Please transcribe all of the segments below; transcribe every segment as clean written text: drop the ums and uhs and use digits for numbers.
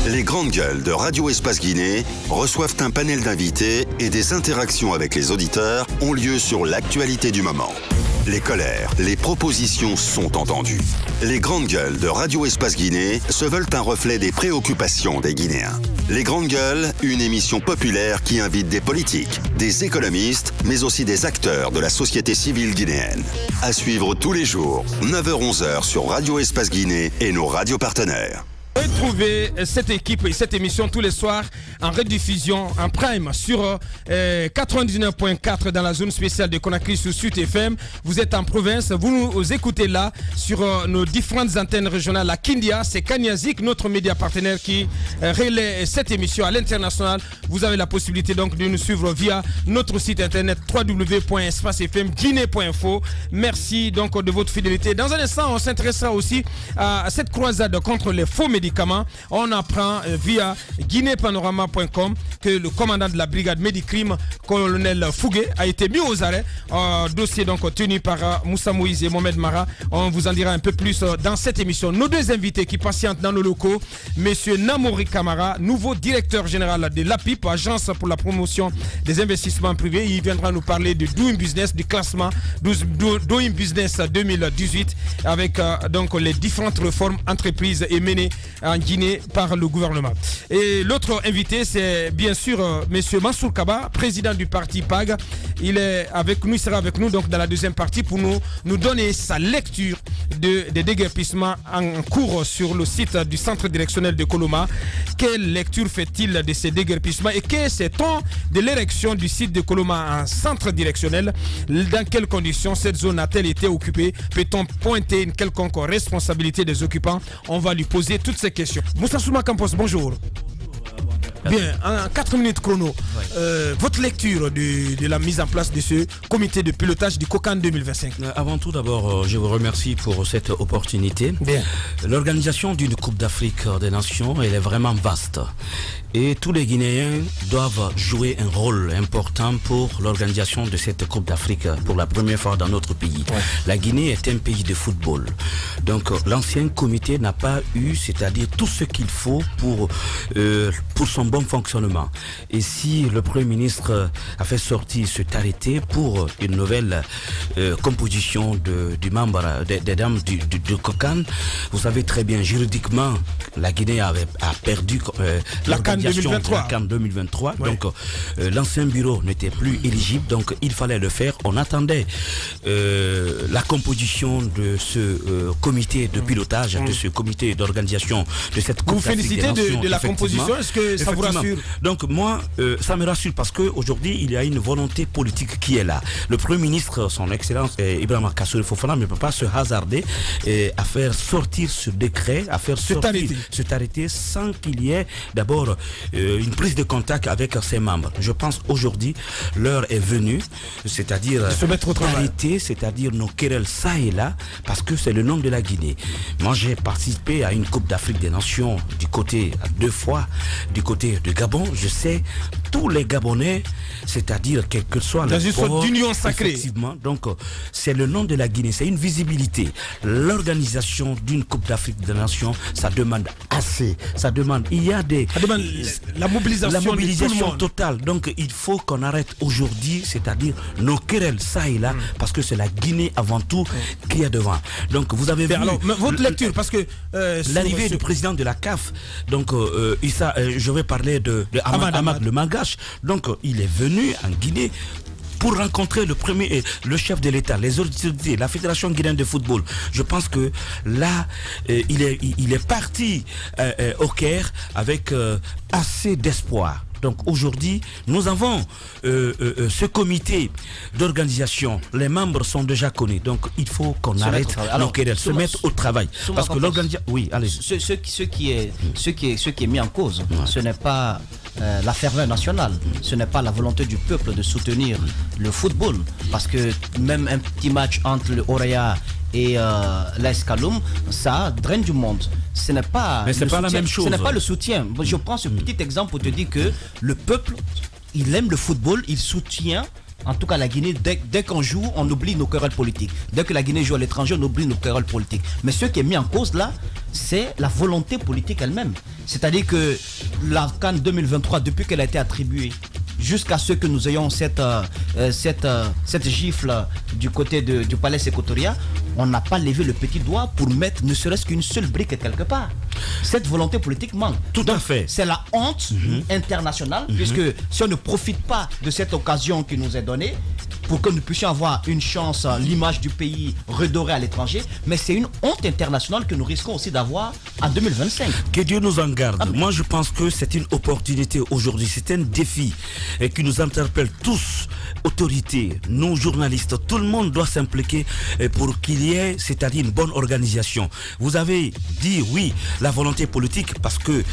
Les grandes gueules de Radio Espace Guinée reçoivent un panel d'invités et des interactions avec les auditeurs ont lieu sur l'actualité du moment. Les colères, les propositions sont entendues. Les grandes gueules de Radio Espace Guinée se veulent un reflet des préoccupations des Guinéens. Les grandes gueules, une émission populaire qui invite des politiques, des économistes, mais aussi des acteurs de la société civile guinéenne. À suivre tous les jours, 9h-11h sur Radio Espace Guinée et nos radios partenaires. Retrouvez cette équipe et cette émission tous les soirs en rediffusion en prime sur 99.4 dans la zone spéciale de Conakry sur Sud FM. Vous êtes en province, vous nous écoutez là sur nos différentes antennes régionales. À Kindia, c'est Kanyazik, notre média partenaire qui relaie cette émission à l'international. Vous avez la possibilité donc de nous suivre via notre site internet www.espacefmguinée.info. Merci donc de votre fidélité. Dans un instant, on s'intéressera aussi à cette croisade contre les faux médicaments. On apprend via guinépanorama.com que le commandant de la brigade Médicrime, colonel Fougué, a été mis aux arrêts. Dossier donc tenu par Moussa Moïse et Mohamed Mara. On vous en dira un peu plus dans cette émission. Nos deux invités qui patientent dans nos locaux, monsieur Namouri Kamara, nouveau directeur général de l'APIP, Agence pour la promotion des investissements privés. Il viendra nous parler de Doing Business, du classement Doing Business 2018 avec donc les différentes réformes entreprises et menées en Guinée par le gouvernement. Et l'autre invité, c'est bien sûr monsieur Mansour Kaba, président du parti PAG. Il sera avec nous donc dans la deuxième partie pour nous donner sa lecture des déguerpissements en cours sur le site du centre directionnel de Koloma. Quelle lecture fait-il de ces déguerpissements et que sait-on de l'érection du site de Koloma en centre directionnel? Dans quelles conditions cette zone a-t-elle été occupée? Peut-on pointer une quelconque responsabilité des occupants? On va lui poser toutes ces questions. Moussa Souma Campos, bonjour. Bien, en 4 minutes chrono, votre lecture de la mise en place de ce comité de pilotage du COCAN 2025. Avant tout, d'abord, je vous remercie pour cette opportunité. L'organisation d'une Coupe d'Afrique des Nations, elle est vraiment vaste. Et tous les Guinéens doivent jouer un rôle important pour l'organisation de cette Coupe d'Afrique pour la première fois dans notre pays. La Guinée est un pays de football. Donc l'ancien comité n'a pas eu, c'est-à-dire tout ce qu'il faut pour son bon fonctionnement. Et si le Premier ministre a fait sortir cet arrêté pour une nouvelle composition des dames du COCAN, vous savez très bien, juridiquement, la Guinée a perdu la CAN 2023. Donc l'ancien bureau n'était plus éligible, donc il fallait le faire. On attendait la composition de ce comité de pilotage, de ce comité d'organisation de cette Coupe d'Afrique des Nations. Vous félicitez de la composition, est-ce que ça vous rassure? Donc moi, ça me rassure parce qu'aujourd'hui, il y a une volonté politique qui est là. Le Premier ministre, son Excellence Ibrahima Kassory Fofana, ne peut pas se hasarder à faire sortir ce décret, à faire sortir cet arrêté sans qu'il y ait d'abord une prise de contact avec ses membres. Je pense aujourd'hui, l'heure est venue, c'est-à-dire arrêter, c'est-à-dire nos querelles ça et là, parce que c'est le nom de la Guinée. Moi, j'ai participé à une Coupe d'Afrique des Nations du côté, 2 fois, du côté de Gabon. Je sais, tous les Gabonais, c'est-à-dire quel que soit le sport, d'union sacrée. Effectivement, donc c'est le nom de la Guinée, c'est une visibilité. L'organisation d'une Coupe d'Afrique des Nations, ça demande assez, ça demande, il y a la mobilisation totale. Donc il faut qu'on arrête aujourd'hui, c'est-à-dire nos querelles ça et là, parce que c'est la Guinée avant tout qui est devant. Donc vous avez vu alors, votre lecture, parce que l'arrivée du président de la CAF, donc je vais parler de Ahmad Le Magache. Donc il est venu en Guinée pour rencontrer le chef de l'État, les autorités, la Fédération guinéenne de football. Je pense que là, il est parti au Caire avec assez d'espoir. Donc aujourd'hui, nous avons ce comité d'organisation. Les membres sont déjà connus. Donc il faut qu'on arrête se mettre au travail. Parce que l'organisation... Oui, allez. Ce qui est mis en cause, ce n'est pas la ferveur nationale, ce n'est pas la volonté du peuple de soutenir le football. Parce que même un petit match entre le Orea et l'Escaloum, ça draine du monde. Ce n'est pas, la même chose. Ce n'est pas le soutien. Je prends ce petit exemple pour te dire que le peuple, il aime le football, il soutient En tout cas, la Guinée, dès qu'on joue, on oublie nos querelles politiques. Dès que la Guinée joue à l'étranger, on oublie nos querelles politiques. Mais ce qui est mis en cause là, c'est la volonté politique elle-même. C'est-à-dire que la CAN 2023, depuis qu'elle a été attribuée, jusqu'à ce que nous ayons cette gifle du côté du palais Sécotoria, on n'a pas levé le petit doigt pour mettre ne serait-ce qu'une seule brique quelque part. Cette volonté politique manque. Tout à fait. C'est la honte internationale, puisque si on ne profite pas de cette occasion qui nous est donnée, pour que nous puissions avoir une chance, l'image du pays redorée à l'étranger, mais c'est une honte internationale que nous risquons aussi d'avoir en 2025. Que Dieu nous en garde. Moi, je pense que c'est une opportunité aujourd'hui, c'est un défi qui nous interpelle tous, autorités, nous journalistes, tout le monde doit s'impliquer pour qu'il y ait, c'est-à-dire une bonne organisation. Vous avez dit oui, la volonté politique, parce que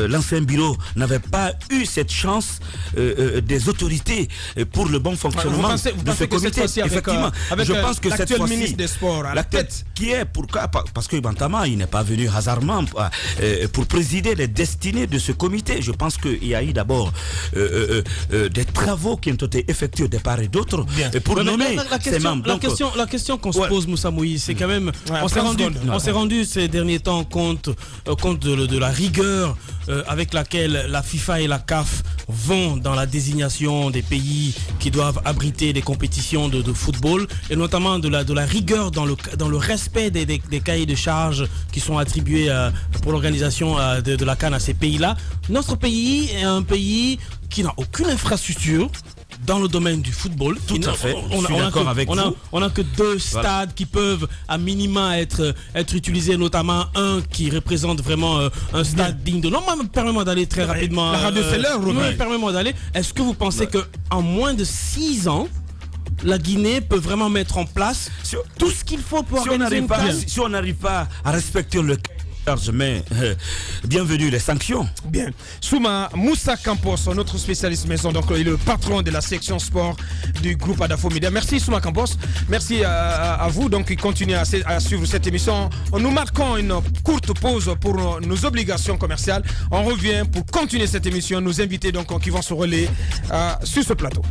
l'ancien bureau n'avait pas eu cette chance des autorités pour le bon fonctionnement de ce comité. Effectivement, je pense que cette fois-ci, ministre des Sports à la tête, qui est pourquoi, parce que Bantama, il n'est pas venu hasardement pour présider les destinées de ce comité. Je pense qu'il y a eu d'abord des travaux qui ont été effectués de part et d'autre pour nommer ces membres. La question qu'on se pose, Moussa Moïse, c'est quand même, on s'est rendu ces derniers temps compte de la rigueur avec laquelle la FIFA et la CAF vont dans la désignation des pays qui doivent abriter des compétitions de football, et notamment de la rigueur dans le respect des cahiers de charges qui sont attribués pour l'organisation de la CAN à ces pays-là. Notre pays est un pays qui n'a aucune infrastructure dans le domaine du football. Tout à fait. On n'a que 2 stades qui peuvent à minima être utilisés, notamment un qui représente vraiment un stade digne de... Non, permets-moi d'aller très rapidement. La radio c'est l'heure, Robin. Permets-moi d'aller. Est-ce que vous pensez qu'en moins de 6 ans, la Guinée peut vraiment mettre en place tout ce qu'il faut pour organiser une CAN? Si on n'arrive pas à respecter le mais bienvenue les sanctions. Bien. Souma Moussa Campos, notre spécialiste maison, donc il est le patron de la section sport du groupe Adafo Media. Merci Souma Campos. Merci à vous. Donc continuez à suivre cette émission. Nous marquons une courte pause pour nos obligations commerciales. On revient pour continuer cette émission. Nos invités donc qui vont se relayer sur ce plateau.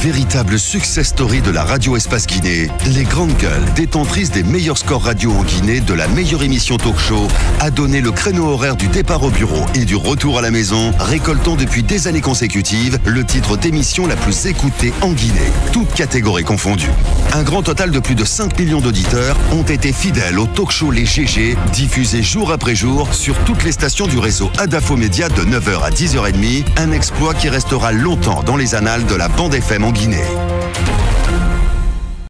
Véritable success story de la radio Espace Guinée, les grandes gueules, détentrices des meilleurs scores radio en Guinée, de la meilleure émission talk show, a donné le créneau horaire du départ au bureau et du retour à la maison, récoltant depuis des années consécutives le titre d'émission la plus écoutée en Guinée, toutes catégories confondues. Un grand total de plus de 5 millions d'auditeurs ont été fidèles au talk show Les GG, diffusé jour après jour sur toutes les stations du réseau Adafo Media de 9h à 10h30, un exploit qui restera longtemps dans les annales de la bande FM en Guinée.